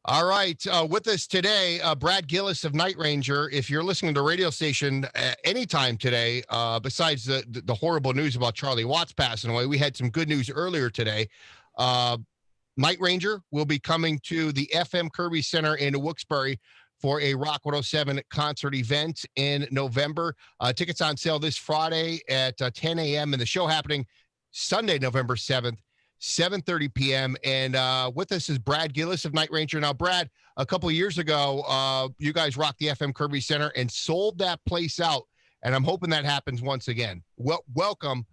All right. With us today, Brad Gillis of Night Ranger. If you're listening to the radio station anytime today, besides the horrible news about Charlie Watts passing away, we had some good news earlier today. Uh, Night Ranger will be coming to the FM Kirby Center in Wilkes-Barre for a Rock 107 concert event in November. Tickets on sale this Friday at 10 a.m. and the show happening Sunday, November 7th. 7:30 p.m. And with us is Brad Gillis of Night Ranger. Now, Brad, a couple of years ago, you guys rocked the FM Kirby Center and sold that place out. And I'm hoping that happens once again. Welcome.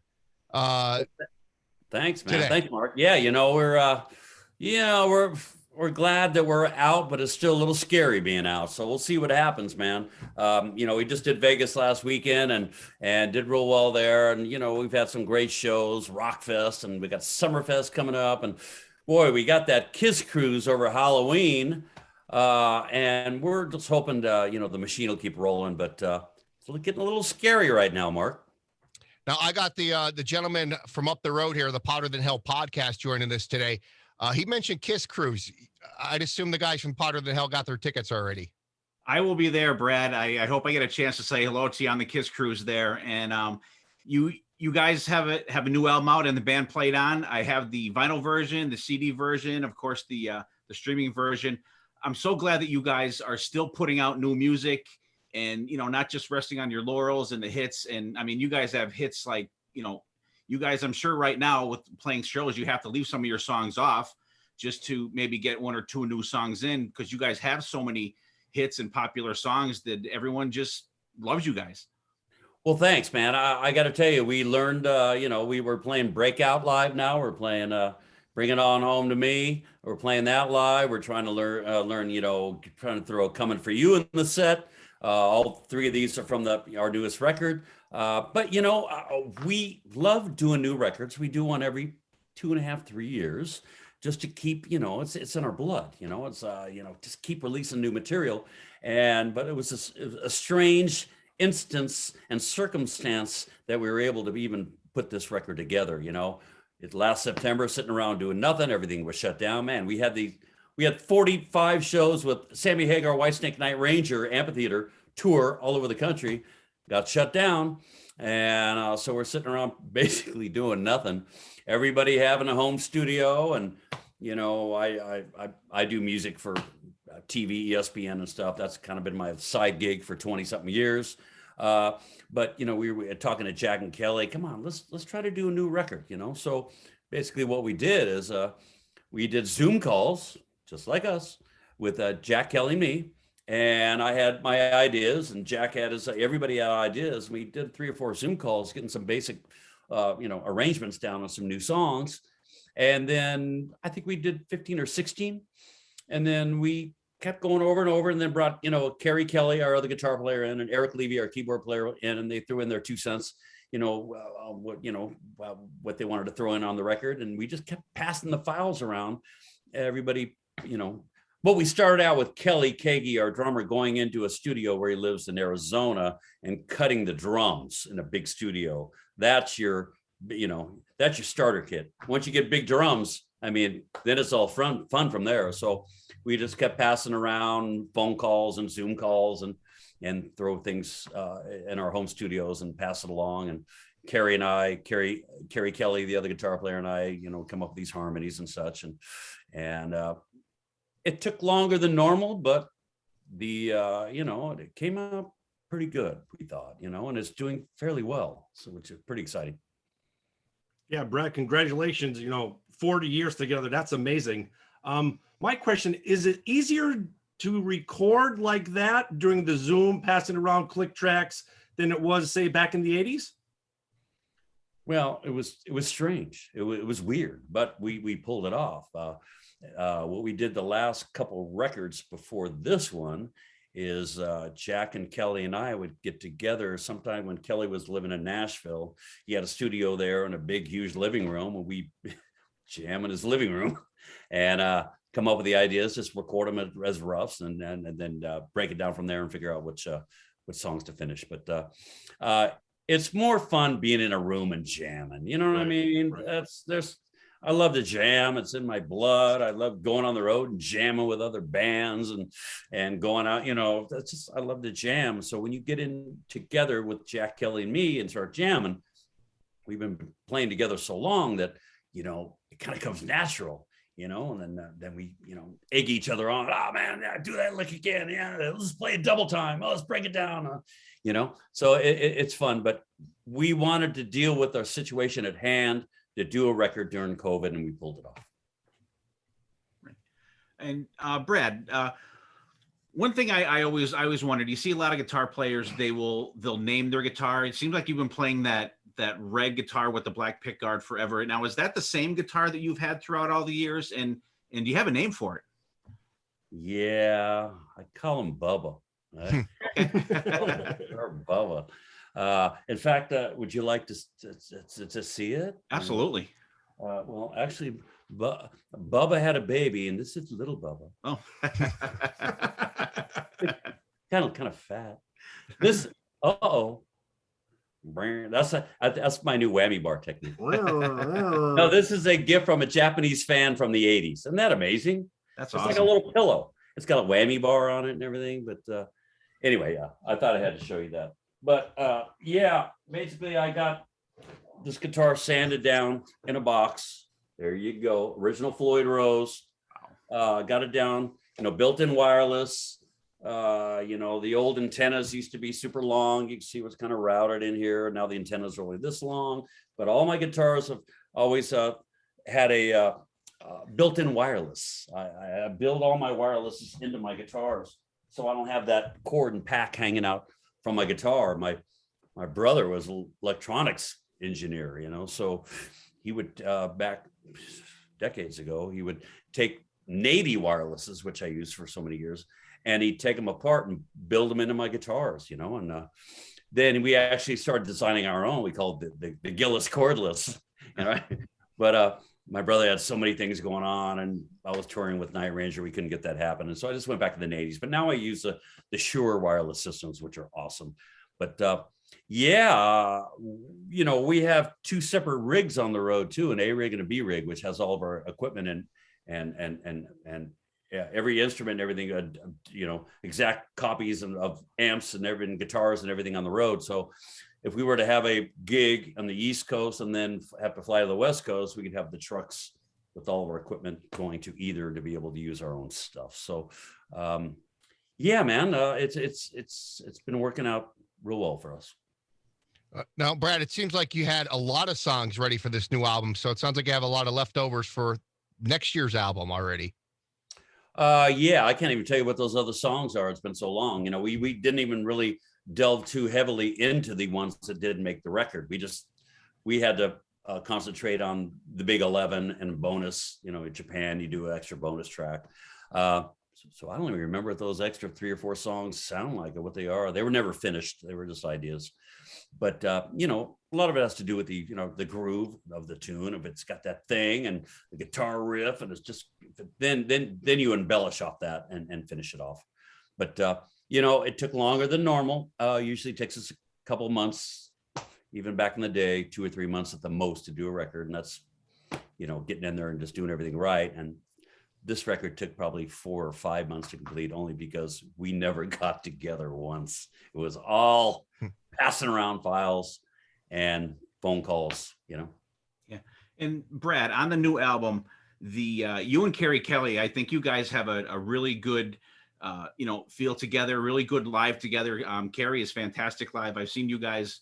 Thanks, man. Today. Thanks, Mark. Yeah, we're glad that we're out, but it's still a little scary being out. So we'll see what happens, man. We just did Vegas last weekend and did real well there. And, we've had some great shows, Rockfest, and we got Summerfest coming up. And boy, we got that Kiss Cruise over Halloween. And we're just hoping to, the machine will keep rolling, but it's getting a little scary right now, Mark. Now, I got the gentleman from up the road here, the Powder Than Hell podcast, joining us today. He mentioned Kiss Cruise. I'd assume the guys from Powder Than Hell got their tickets already. I will be there, Brad. I hope I get a chance to say hello to you on the Kiss Cruise there. And you guys have a new album out and the band played on. I have the vinyl version, the CD version, of course, the streaming version. I'm so glad that you guys are still putting out new music and, not just resting on your laurels and the hits. And I mean, you guys have hits like, you guys, I'm sure right now with playing shows, you have to leave some of your songs off just to maybe get one or two new songs in because you guys have so many hits and popular songs that everyone just loves you guys. Well, thanks, man. I got to tell you, we learned, we were playing Breakout live now. We're playing Bring It On Home to Me. We're playing that live. We're trying to learn, trying to throw Coming For You in the set. All three of these are from our newest record. But we love doing new records. We do one every 2.5, 3 years just to keep, it's in our blood, it's, just keep releasing new material. But it was a strange instance and circumstance that we were able to even put this record together. Last September, sitting around doing nothing, everything was shut down, man. We had 45 shows with Sammy Hagar, Whitesnake Night Ranger Amphitheater tour all over the country, got shut down. And so we're sitting around basically doing nothing. Everybody having a home studio. And, I do music for TV, ESPN and stuff. That's kind of been my side gig for 20 something years. But, we were talking to Jack and Kelly, come on, let's try to do a new record, So basically what we did is we did Zoom calls, just like us, with Jack, Kelly, and me. And I had my ideas and Jack had everybody had ideas. We did 3 or 4 Zoom calls, getting some basic, arrangements down on some new songs. And then I think we did 15 or 16. And then we kept going over and over and then brought, Kerry Kelly, our other guitar player in, and Eric Levy, our keyboard player in, and they threw in their 2 cents, what they wanted to throw in on the record. And we just kept passing the files around. Everybody, but we started out with Kelly Kagi, our drummer, going into a studio where he lives in Arizona and cutting the drums in a big studio. That's your starter kit. Once you get big drums, then it's all fun from there. So we just kept passing around phone calls and Zoom calls and throw things in our home studios and pass it along. And Kerry Kelly, the other guitar player, and I, come up with these harmonies and such. And it took longer than normal, but it came out pretty good, we thought, and it's doing fairly well. So which is pretty exciting. Yeah, Brad, congratulations. 40 years together. That's amazing. My question, is it easier to record like that during the Zoom, passing around click tracks than it was, say, back in the 80s? Well, it was strange. It was weird, but we pulled it off. What we did the last couple records before this one is Jack and Kelly and I would get together sometime when Kelly was living in Nashville. He had a studio there and a big, huge living room, and we jam in his living room and come up with the ideas, just record them as roughs and then break it down from there and figure out which songs to finish. But it's more fun being in a room and jamming. You know what I mean? Right. I love to jam. It's in my blood. I love going on the road and jamming with other bands and going out, that's just, I love to jam. So when you get in together with Jack Kelly and me and start jamming, we've been playing together so long that, it kind of comes natural, and then we, egg each other on. Oh man, yeah, do that lick again. Yeah, let's play it double time. Oh, let's break it down. So it's fun, but we wanted to deal with our situation at hand to do a record during COVID, and we pulled it off. And Brad, one thing I always wondered, you see a lot of guitar players, they'll name their guitar. It seems like you've been playing that red guitar with the black pickguard forever. Now, is that the same guitar that you've had throughout all the years? And do you have a name for it? Yeah, I call him Bubba. Or Bubba. In fact, would you like to see it? Absolutely. Well, actually, Bubba had a baby, and this is little Bubba. Oh, kind of fat. This. That's my new whammy bar technique. No, this is a gift from a Japanese fan from the 80s. Isn't that amazing? That's It's awesome. like a little pillow. It's got a whammy bar on it and everything. But anyway, I thought I had to show you that. But basically I got this guitar sanded down in a box. There you go. Original Floyd Rose. Got it down, built-in wireless. The old antennas used to be super long. You can see what's kind of routed in here. Now the antennas are only this long, but all my guitars have always had a built-in wireless. I build all my wireless into my guitars, so I don't have that cord and pack hanging out from my guitar. My brother was an electronics engineer, so he would back decades ago, he would take Navy wirelesses, which I used for so many years, and he'd take them apart and build them into my guitars, and then we actually started designing our own. We called it the Gillis cordless, but my brother had so many things going on, and I was touring with Night Ranger. We couldn't get that happen, and so I just went back to the 80s. But now I use the Shure wireless systems, which are awesome. But we have two separate rigs on the road too, an A rig and a B rig, which has all of our equipment and every instrument, everything, exact copies of amps and everything, guitars and everything on the road. So if we were to have a gig on the East Coast and then have to fly to the West Coast, we could have the trucks with all of our equipment going to either to be able to use our own stuff. So, man, it's been working out real well for us. Now, Brad, it seems like you had a lot of songs ready for this new album. So it sounds like you have a lot of leftovers for next year's album already. I can't even tell you what those other songs are. It's been so long. We didn't even really delve too heavily into the ones that didn't make the record. We had to concentrate on the big 11 and bonus. In Japan, you do an extra bonus track. So I don't even remember what those extra 3 or 4 songs sound like or what they are. They were never finished. They were just ideas. But a lot of it has to do with the groove of the tune. If it's got that thing and the guitar riff, and it's just then you embellish off that and finish it off. But it took longer than normal. Usually takes us a couple of months, even back in the day, 2 or 3 months at the most to do a record, and that's getting in there and just doing everything right. And this record took probably 4 or 5 months to complete, only because we never got together once. It was all passing around files and phone calls, Yeah. And Brad, on the new album, you and Carrie Kelly, I think you guys have a really good, feel together, really good live together. Carrie is fantastic live. I've seen you guys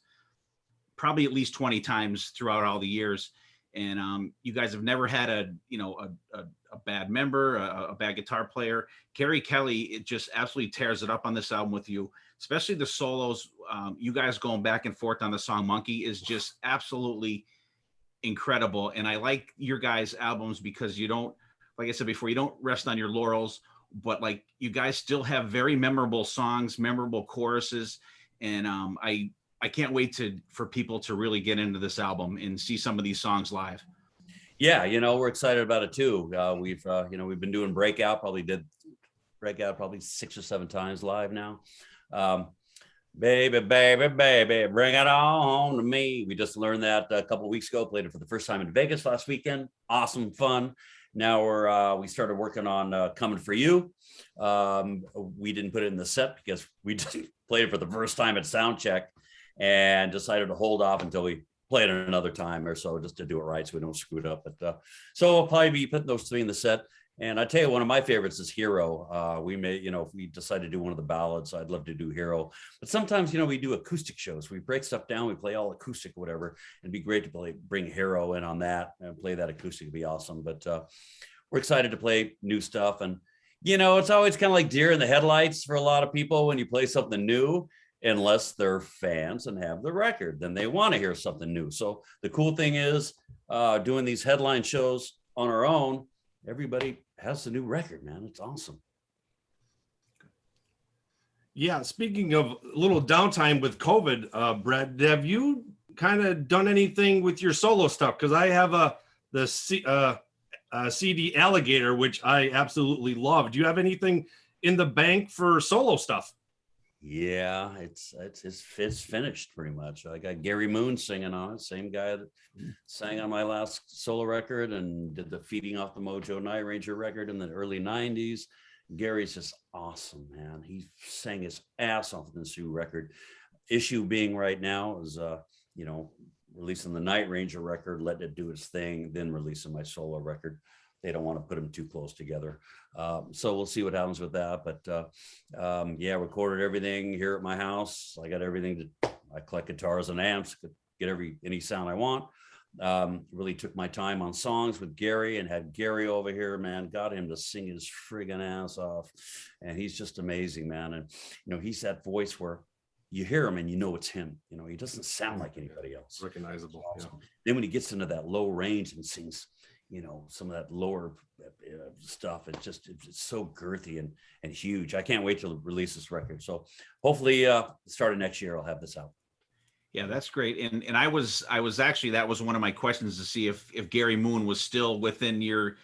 probably at least 20 times throughout all the years. And you guys have never had a bad member, a bad guitar player. Carrie Kelly, it just absolutely tears it up on this album with you, especially the solos. You guys going back and forth on the song Monkey is just absolutely incredible. And I like your guys' albums because you don't, like I said before, you don't rest on your laurels, but like you guys still have very memorable songs, memorable choruses. And I can't wait for people to really get into this album and see some of these songs live. Yeah, we're excited about it too. We've been doing Breakout, probably 6 or 7 times live now. Baby, baby, baby, bring it on to me. We just learned that a couple of weeks ago, played it for the first time in Vegas last weekend. Awesome fun. Now we started working on Coming For You. We didn't put it in the set because we just played it for the first time at sound check and decided to hold off until we play it another time or so, just to do it right so we don't screw it up. But so we'll probably be putting those three in the set. And I tell you, one of my favorites is Hero. We may, if we decide to do one of the ballads, I'd love to do Hero. But sometimes, we do acoustic shows. We break stuff down. We play all acoustic, whatever. It'd be great to bring Hero in on that and play that acoustic. Would be awesome. But we're excited to play new stuff. And, it's always kind of like deer in the headlights for a lot of people when you play something new, unless they're fans and have the record. Then they want to hear something new. So the cool thing is doing these headline shows on our own, everybody has the new record, man. It's awesome. Yeah, speaking of a little downtime with COVID, Brad, have you kind of done anything with your solo stuff? Because I have the CD Alligator, which I absolutely love. Do you have anything in the bank for solo stuff? Yeah, it's finished pretty much. I got Gary Moon singing on it, same guy that sang on my last solo record and did the Feeding Off the Mojo Night Ranger record in the early 90s. Gary's just awesome, man. He sang his ass off in this new record. Issue being right now is releasing the Night Ranger record, letting it do its thing, then releasing my solo record. They don't want to put them too close together. So we'll see what happens with that. But recorded everything here at my house. I got everything I collect guitars and amps, get any sound I want. Really took my time on songs with Gary and had Gary over here, man, got him to sing his friggin' ass off. And he's just amazing, man. And, he's that voice where you hear him and it's him. He doesn't sound like anybody else. Recognizable. Awesome. Yeah. Then when he gets into that low range and sings, some of that lower stuff, it's so girthy and huge. I can't wait to release this record. So hopefully start of next year, I'll have this out. Yeah, that's great. And I was actually, that was one of my questions to see if Gary Moon was still within your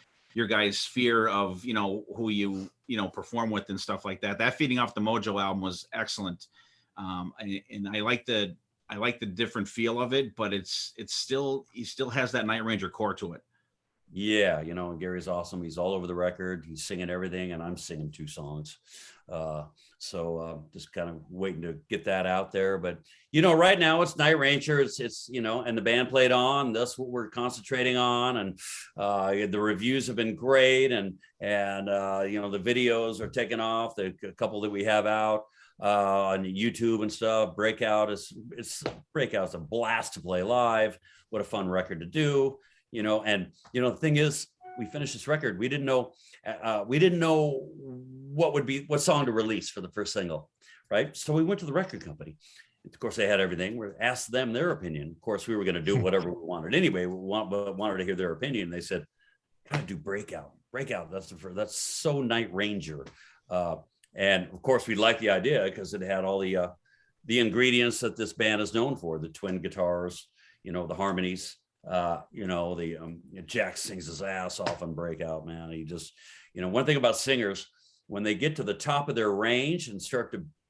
guys' sphere of, who you perform with and stuff like that. That Feeding Off the Mojo album was excellent. And I like the different feel of it, but he still has that Night Ranger core to it. Yeah, Gary's awesome. He's all over the record. He's singing everything, and I'm singing 2 songs. So just kind of waiting to get that out there. But right now it's Night Ranger. It's and the band played on. That's what we're concentrating on. And the reviews have been great, and the videos are taking off. The couple that we have out on YouTube and stuff. Breakout's a blast to play live. What a fun record to do. The thing is, we finished this record. We didn't know what song to release for the first single, right? So we went to the record company. Of course, they had everything. We asked them their opinion. Of course, we were going to do whatever we wanted anyway. We wanted to hear their opinion. They said, "Gotta do Breakout. Breakout. That's so Night Ranger." And of course, we liked the idea because it had all the ingredients that this band is known for: the twin guitars, the harmonies. Jack sings his ass off on Breakout, man. He just, one thing about singers, when they get to the top of their range and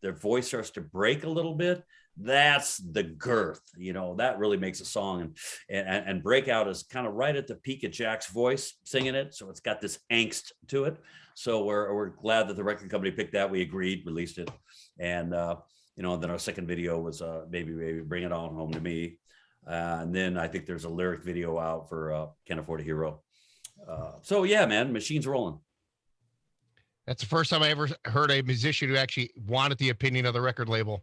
their voice starts to break a little bit, that's the girth, that really makes a song. And Breakout is kind of right at the peak of Jack's voice singing it. So it's got this angst to it. So we're glad that the record company picked that. We agreed, released it. And, then our second video was Baby, Bring It On Home to Me. And then I think there's a lyric video out for Can't Afford a Hero. So yeah, man, machine's rolling. That's the first time I ever heard a musician who actually wanted the opinion of the record label.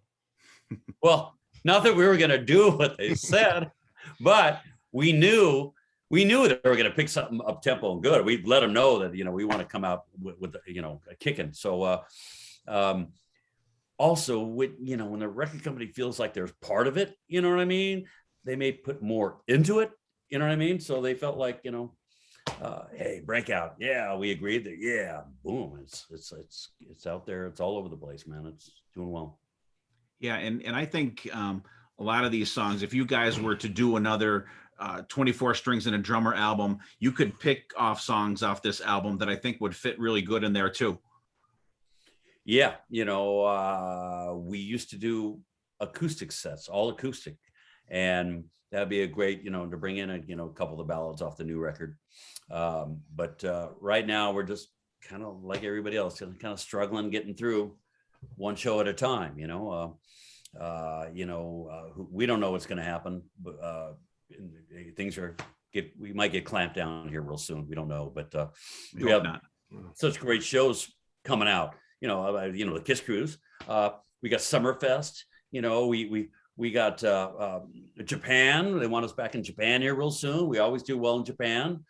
Well, not that we were going to do what they said, but we knew that they were going to pick something up tempo and good. We let them know that, we want to come out with a kicking. So also when the record company feels like there's part of it, you know what I mean? They may put more into it, you know what I mean? So they felt like, hey, Breakout. Yeah, we agreed that. Yeah, boom. It's out there. It's all over the place, man. It's doing well. Yeah, and I think a lot of these songs, if you guys were to do another 24 Strings and a Drummer album, you could pick off songs off this album that I think would fit really good in there too. Yeah, we used to do acoustic sets, all acoustic. And that'd be a great, to bring in a couple of the ballads off the new record. But right now we're just kind of like everybody else, kind of struggling, getting through one show at a time. We don't know what's going to happen, but things we might get clamped down here real soon. We don't know, but we have such great shows coming out. The Kiss Cruise. We got Summerfest. We got Japan. They want us back in Japan here real soon. We always do well in Japan.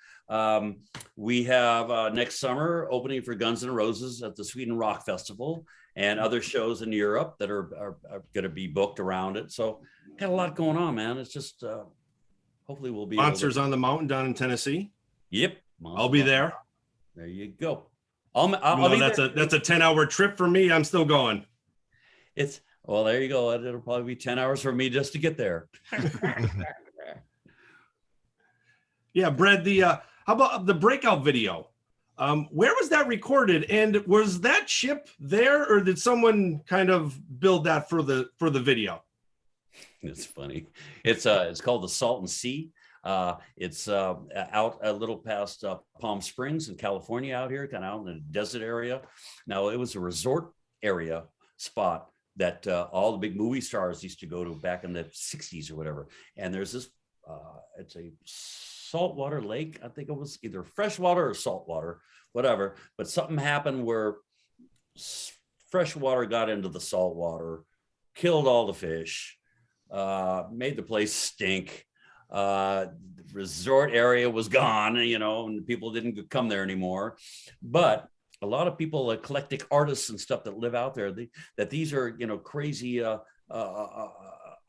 We have next summer opening for Guns N' Roses at the Sweden Rock Festival, and other shows in Europe that are going to be booked around it. So got a lot going on, man. It's just hopefully we'll be Monsters on the Mountain down in Tennessee. Yep, I'll be there. There you go. That's a 10-hour trip for me. I'm still going. Well, there you go. It'll probably be 10 hours for me just to get there. Yeah, Brad, how about the Breakout video? Where was that recorded? And was that ship there, or did someone kind of build that for the video? It's funny. It's called the Salton Sea. It's out a little past Palm Springs in California, out here, kind of out in the desert area. Now, it was a resort area spot that all the big movie stars used to go to back in the 60s or whatever. And there's this, it's a saltwater lake. I think it was either freshwater or saltwater, whatever. But something happened where fresh water got into the saltwater, killed all the fish, made the place stink. The resort area was gone, and people didn't come there anymore. But a lot of people, eclectic artists and stuff that live out there, these are, crazy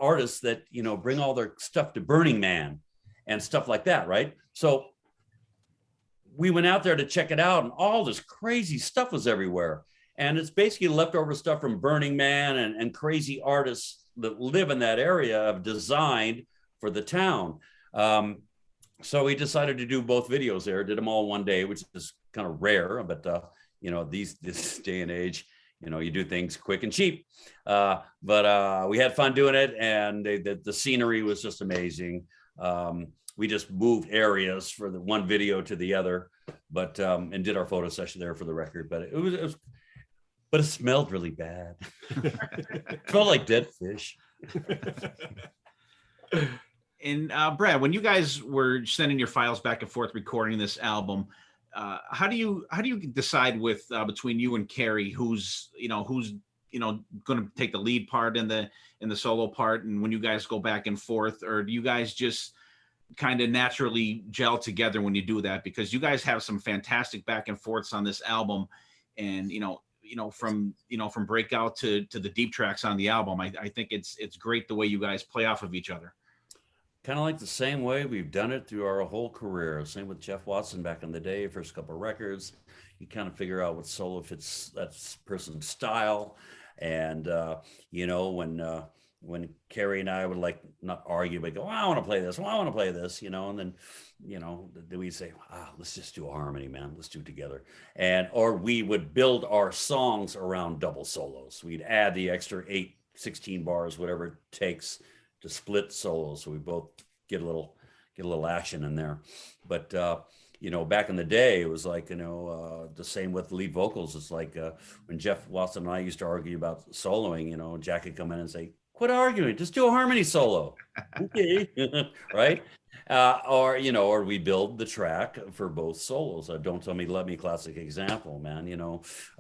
artists that, bring all their stuff to Burning Man and stuff like that, right? So we went out there to check it out, and all this crazy stuff was everywhere. And it's basically leftover stuff from Burning Man and crazy artists that live in that area have designed for the town. So we decided to do both videos there, did them all one day, which is kind of rare, but this day and age, you do things quick and cheap. But we had fun doing it, and the scenery was just amazing. We just moved areas for the one video to the other, but and did our photo session there for the record. But it smelled really bad. It smelled like dead fish. And Brad, when you guys were sending your files back and forth recording this album, how do you decide with between you and Carrie who's going to take the lead part in the solo part, and when you guys go back and forth, or do you guys just kind of naturally gel together when you do that? Because you guys have some fantastic back and forths on this album, and from Breakout to the deep tracks on the album, I think it's great the way you guys play off of each other. Kind of like the same way we've done it through our whole career. Same with Jeff Watson back in the day, first couple of records. You kind of figure out what solo fits that person's style. And, when Carrie and I would not argue, but go, I want to play this. Well, I want to play this, and then, then we'd say, let's just do a harmony, man. Let's do it together. Or we would build our songs around double solos. We'd add the extra 8, 16 bars, whatever it takes to split solos, so we both get a little action in there. But back in the day, it was like the same with lead vocals. It's like when Jeff Watson and I used to argue about soloing. Jack would come in and say, "Quit arguing, just do a harmony solo." Okay, right? Or we build the track for both solos. Don't Tell Me, Love Me, classic example, man. Jeff,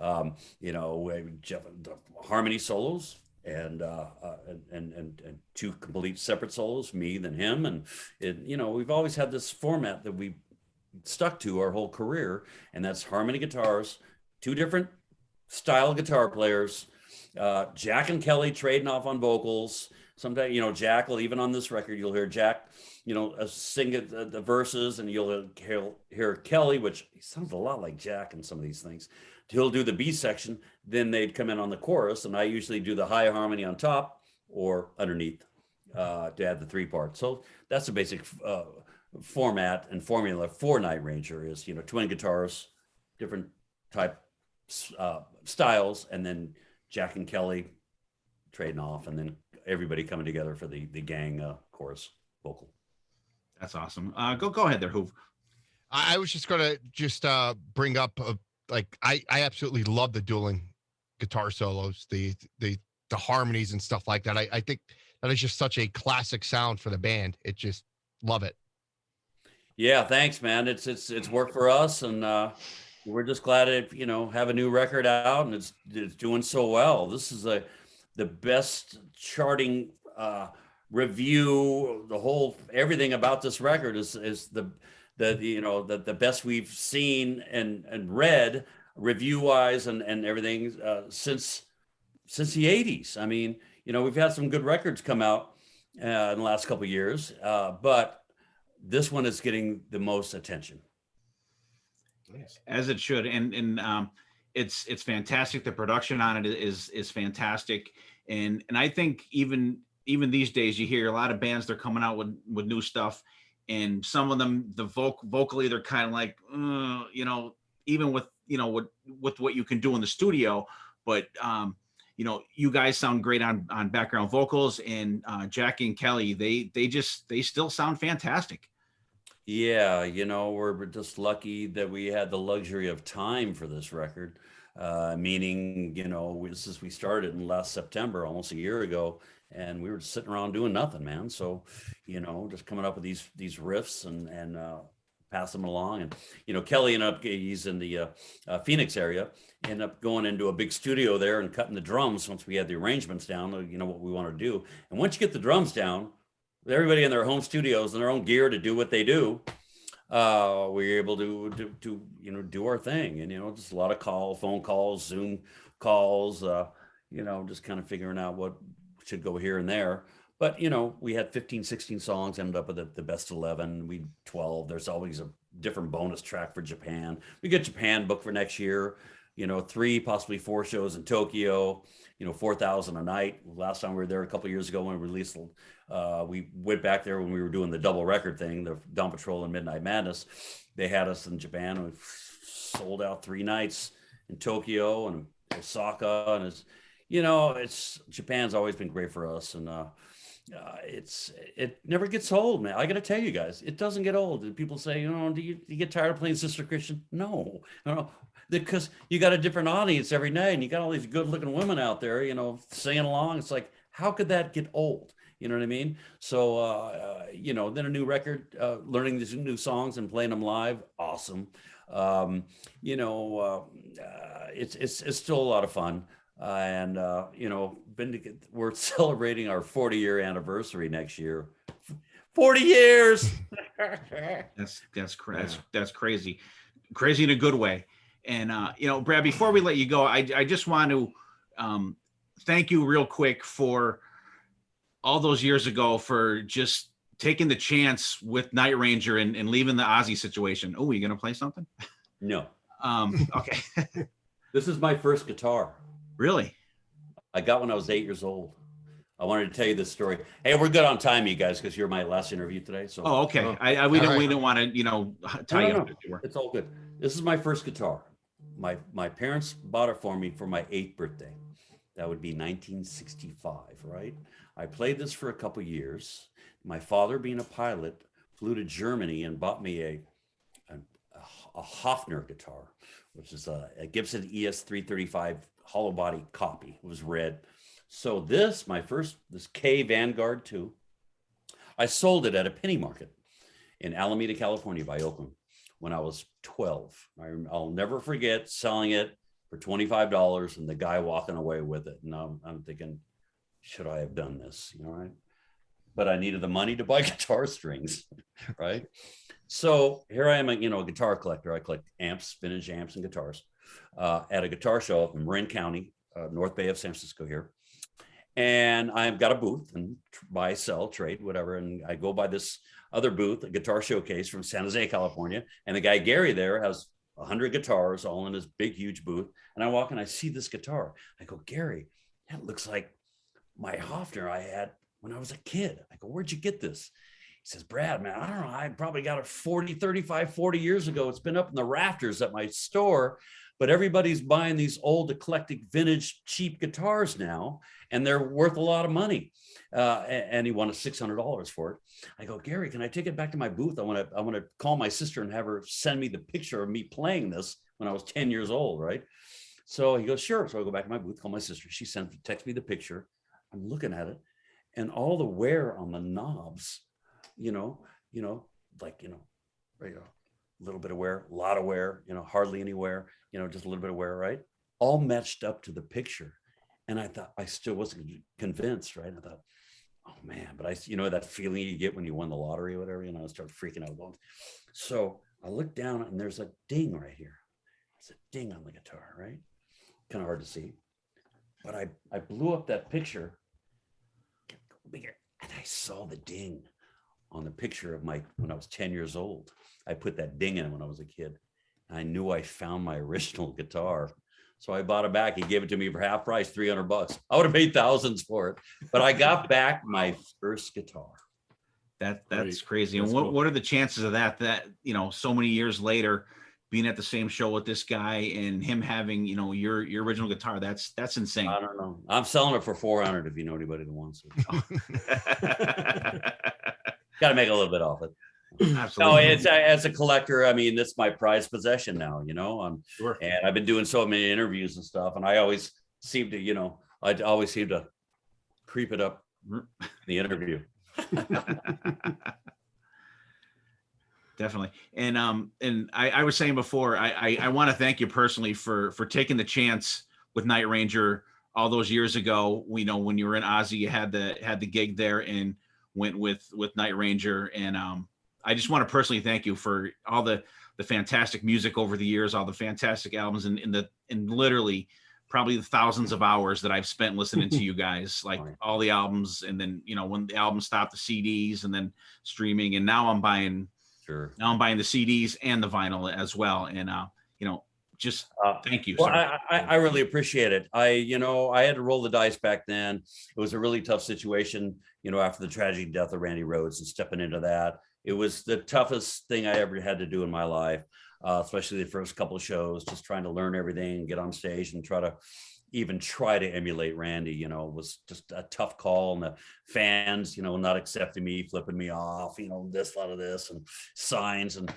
the harmony solos. And two complete separate solos, me then him, and we've always had this format that we stuck to our whole career, and that's harmony guitars, two different style guitar players, Jack and Kelly trading off on vocals. Sometimes Jack will, even on this record, you'll hear Jack sing the verses, and you'll hear Kelly, which sounds a lot like Jack in some of these things. He'll do the B section, then they'd come in on the chorus, and I usually do the high harmony on top or underneath to add the 3 parts. So that's the basic format and formula for Night Ranger is, twin guitars, different type styles, and then Jack and Kelly trading off, and then everybody coming together for the gang chorus vocal. That's awesome. Go ahead there, Hoove. I was just gonna bring up like I absolutely love the dueling guitar solos, the harmonies and stuff like that. I think that is just such a classic sound for the band. It just love it. Yeah, thanks, man. It's worked for us, and we're just glad to have a new record out, and it's doing so well. This is the best charting review. The whole everything about this record is the best we've seen and read review wise and everything since the 80s. I mean, we've had some good records come out in the last couple of years, but this one is getting the most attention. As it should. And it's fantastic. The production on it is fantastic. And I think even these days you hear a lot of bands, they're coming out with new stuff, and some of them, the vocally, they're kind of like, even with, with what you can do in the studio, but you guys sound great on background vocals, and Jackie and Kelly, they still sound fantastic. Yeah, we're just lucky that we had the luxury of time for this record, meaning, since we started in last September, almost a year ago, and we were just sitting around doing nothing, man. So, just coming up with these riffs and pass them along. And, Kelly he's in the Phoenix area, ended up going into a big studio there and cutting the drums once we had the arrangements down, what we want to do. And once you get the drums down, with everybody in their home studios and their own gear to do what they do, we're able to do our thing. And, just a lot of phone calls, Zoom calls, just kind of figuring out what should go here and there. But, we had 15, 16 songs, ended up with the best 11, 12. There's always a different bonus track for Japan. We get Japan booked for next year, 3, possibly 4 shows in Tokyo, 4,000 a night. Last time we were there a couple of years ago when we released, we went back there when we were doing the double record thing, the Dawn Patrol and Midnight Madness. They had us in Japan, and we sold out 3 nights in Tokyo and Osaka. And Japan's always been great for us. And it never gets old, man. I got to tell you guys, it doesn't get old. People say, do you get tired of playing Sister Christian? No, because you got a different audience every night, and you got all these good looking women out there, singing along. It's like, how could that get old? You know what I mean? So, then a new record, learning these new songs and playing them live. Awesome. It's still a lot of fun. We're celebrating our 40-year anniversary next year. 40 years. That's crazy in a good way. And Brad, before we let you go, I just want to thank you real quick for all those years ago for just taking the chance with Night Ranger and leaving the Ozzy situation. Oh, are you gonna play something? No. Okay. This is my first guitar. Really? I got when I was 8 years old. I wanted to tell you this story. Hey, we're good on time, you guys, because you're my last interview today. So. Oh, okay. We didn't want to tie you up. It's all good. This is my first guitar. My parents bought it for me for my 8th birthday. That would be 1965, right? I played this for a couple years. My father, being a pilot, flew to Germany and bought me a Hofner guitar, which is a Gibson ES-335 hollow body copy. It was red. So this K Vanguard 2, I sold it at a penny market in Alameda, California by Oakland when I was 12. I'll never forget selling it for $25 and the guy walking away with it. And I'm thinking, should I have done this? Right? But I needed the money to buy guitar strings, right? So here I am, a guitar collector. I collect amps, vintage amps and guitars at a guitar show up in Marin County, North Bay of San Francisco here. And I've got a booth and buy, sell, trade, whatever. And I go by this other booth, a guitar showcase from San Jose, California. And the guy, Gary, there has 100 guitars all in his big, huge booth. And I walk and I see this guitar. I go, Gary, that looks like my Hofner I had when I was a kid. I go, where'd you get this? He says, Brad, man, I don't know. I probably got it 40 years ago. It's been up in the rafters at my store, but everybody's buying these old eclectic vintage cheap guitars now, and they're worth a lot of money. And he wanted $600 for it. I go, Gary, can I take it back to my booth? I want to call my sister and have her send me the picture of me playing this when I was 10 years old, right? So he goes, sure. So I go back to my booth, call my sister. She texts me the picture. I'm looking at it, and all the wear on the knobs, like, right, a little bit of wear, a lot of wear, hardly any wear, just a little bit of wear, right? All matched up to the picture. And I thought, I still wasn't convinced, right? I thought, oh man, but that feeling you get when you won the lottery or whatever, I started freaking out. So I looked down and there's a ding right here. It's a ding on the guitar, right? Kind of hard to see. But I blew up that picture and I saw the ding on the picture of when I was 10 years old. I put that ding in when I was a kid. I knew I found my original guitar. So I bought it back. He gave it to me for half price, $300. I would have paid thousands for it, but I got back my first guitar. That's crazy. That's and cool. What are the chances of that, so many years later, being at the same show with this guy and him having, your original guitar? That's insane. I don't know. I'm selling it for $400 if you know anybody that wants it. Got to make a little bit off it. Absolutely. No, it's as a collector. I mean, it's my prized possession now, Sure. And I've been doing so many interviews and stuff. And I always seem to, creep it up in the interview. Definitely. And I was saying before, I want to thank you personally for taking the chance with Night Ranger all those years ago. When you were in Ozzy, you had the gig there and went with Night Ranger. And I just want to personally thank you for all the fantastic music over the years, all the fantastic albums, and literally probably the thousands of hours that I've spent listening to you guys, like all the albums. And then, when the album stopped, the CDs, and then streaming. And now I'm buying the CDs and the vinyl as well. And, just thank you. Well, I really appreciate it. I had to roll the dice back then. It was a really tough situation, after the tragic death of Randy Rhoads and stepping into that. It was the toughest thing I ever had to do in my life, especially the first couple of shows, just trying to learn everything, get on stage and try to emulate Randy, was just a tough call. And the fans, not accepting me, flipping me off, this, a lot of this and signs and,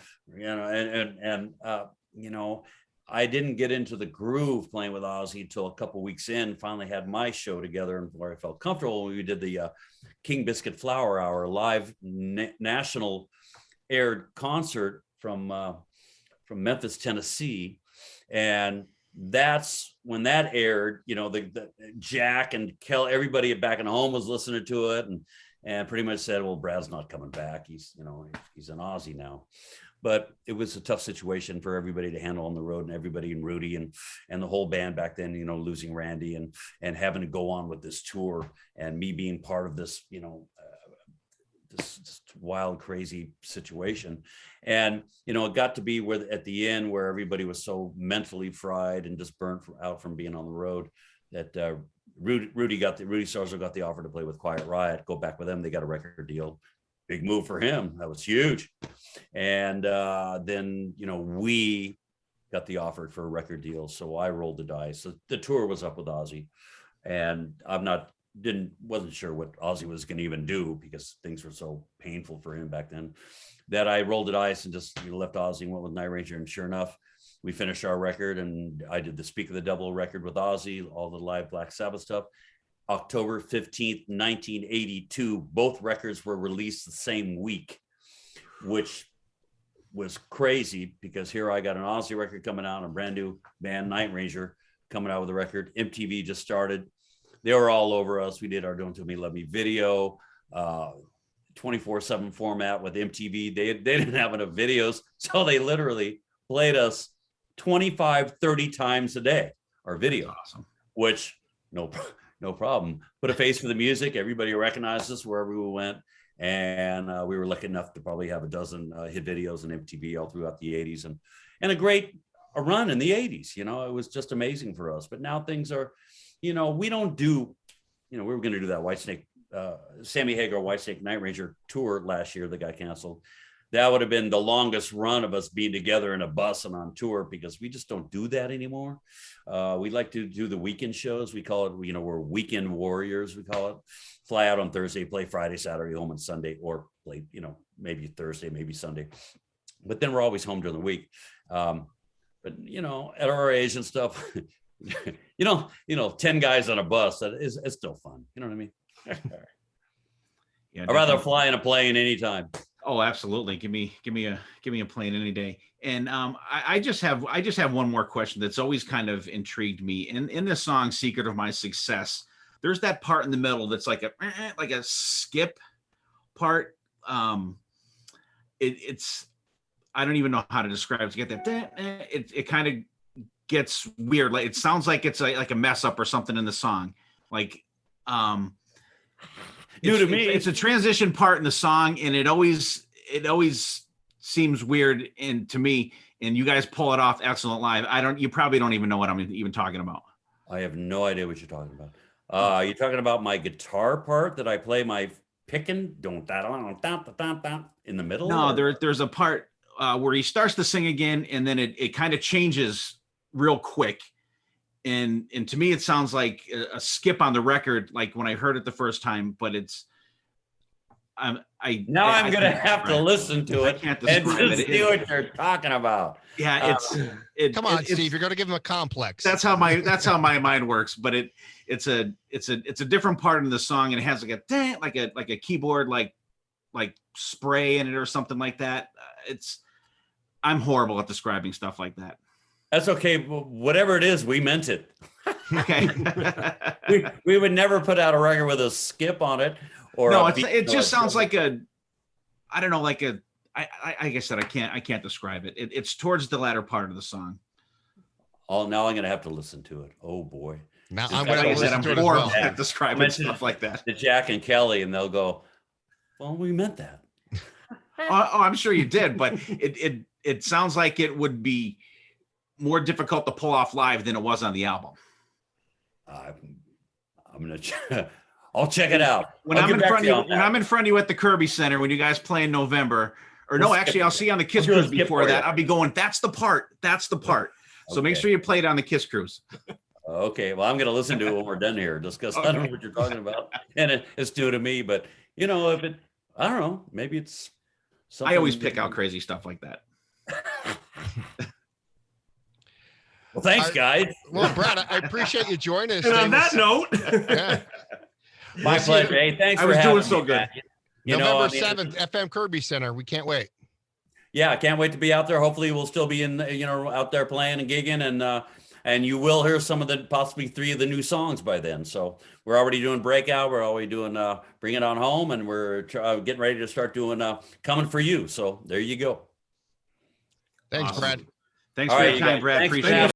I didn't get into the groove playing with Ozzy until a couple weeks in, finally had my show together and where I felt comfortable. We did the King Biscuit Flower Hour live national aired concert from Memphis, Tennessee. And that's when that aired, the Jack and Kel, everybody back in home was listening to it and pretty much said, well, Brad's not coming back. He's an Ozzy now. But it was a tough situation for everybody to handle on the road, and everybody and Rudy and the whole band back then, losing Randy and having to go on with this tour, and me being part of this, this wild, crazy situation. And, it got to be where at the end where everybody was so mentally fried and just burnt out from being on the road that Rudy Sarzo got the offer to play with Quiet Riot, go back with them. They got a record deal. Big move for him. That was huge. And then, we got the offer for a record deal. So I rolled the dice. So the tour was up with Ozzy, and wasn't sure what Ozzy was going to even do because things were so painful for him back then that I rolled the dice and just left Ozzy and went with Night Ranger. And sure enough, we finished our record, and I did the Speak of the Devil record with Ozzy, all the live Black Sabbath stuff. October 15th, 1982, both records were released the same week, which was crazy because here I got an Ozzy record coming out, a brand new band, Night Ranger, coming out with a record. MTV just started. They were all over us. We did our Don't Tell Me Love Me video, 24/7 format with MTV. They didn't have enough videos, so they literally played us 25, 30 times a day, our video. That's awesome. Which, no problem. Put a face for the music. Everybody recognized us wherever we went. And we were lucky enough to probably have a dozen hit videos on MTV all throughout the 80s and a great run in the 80s. It was just amazing for us. But now things are, we don't do, we were going to do that Whitesnake, Sammy Hagar Whitesnake Night Ranger tour last year that got canceled. that would have been the longest run of us being together in a bus and on tour, because we just don't do that anymore. We like to do the weekend shows. We call it, you know, we're weekend warriors, we call it. Fly out on Thursday, play Friday, Saturday, home on Sunday, or play, you know, maybe Thursday, maybe Sunday. But then we're always home during the week. But, you know, at our age and stuff, you know, 10 guys on a bus, it's still fun. You know what I mean? Yeah, I'd rather definitely. fly in a plane anytime. Oh, absolutely. Give me a plane any day. And I just have one more question that's always kind of intrigued me. In the song "Secret of My Success," there's that part in the middle that's like a skip part. It's I don't even know how to describe it. To get that, it kind of gets weird. Like it sounds like it's like a mess up or something in the song. Like New to me. It's a transition part in the song, and it always seems weird to me. And you guys pull it off excellent live. You probably don't even know what I'm even talking about. I have no idea what you're talking about. You're talking about my guitar part that I play my picking in the middle? No, there's a part where he starts to sing again, and then it kind of changes real quick. And to me, it sounds like a skip on the record, like when I heard it the first time. But I'm gonna have to listen to it and see what you're talking about. Yeah, Come on, Steve, you're gonna give him a complex. That's how my mind works. But it's a different part in the song, and it has like a keyboard like spray in it or something like that. I'm horrible at describing stuff like that. That's okay. Whatever it is, we meant it. Okay. we would never put out a record with a skip on it. Or no, it just sounds like I don't know, like like I said, I can't describe it. It's towards the latter part of the song. Oh, now I'm gonna have to listen to it. Oh boy. Now I'm gonna listen to it as horrible well. at describing stuff like that. To Jack and Kelly, and they'll go, "Well, we meant that." I'm sure you did, but it sounds like it would be more difficult to pull off live than it was on the album. I'll check it out. When I'm in front of you at the Kirby Center, when you guys play in November, or no, actually, I'll see you on the Kiss Cruise before that. I'll be going, that's the part. So make sure you play it on the Kiss Cruise. Okay. Well, I'm going to listen to it when we're done here, just because I don't know what you're talking about. And it's new to me, but you know, I don't know, maybe it's something. I always pick out crazy stuff like that. Well, thanks, guys. Well, Brad, I appreciate you joining us. And on that note, yeah. My pleasure. Hey, thanks for having me. I was doing so good. November 7th, FM Kirby Center. We can't wait. Yeah, I can't wait to be out there. Hopefully we'll still be out there playing and gigging, and you will hear some of possibly 3 of the new songs by then. So we're already doing Breakout. We're already doing Bring It On Home, and we're getting ready to start doing Coming For You. So there you go. Thanks, Awesome. Brad. Thanks for your time, Brad. Appreciate it.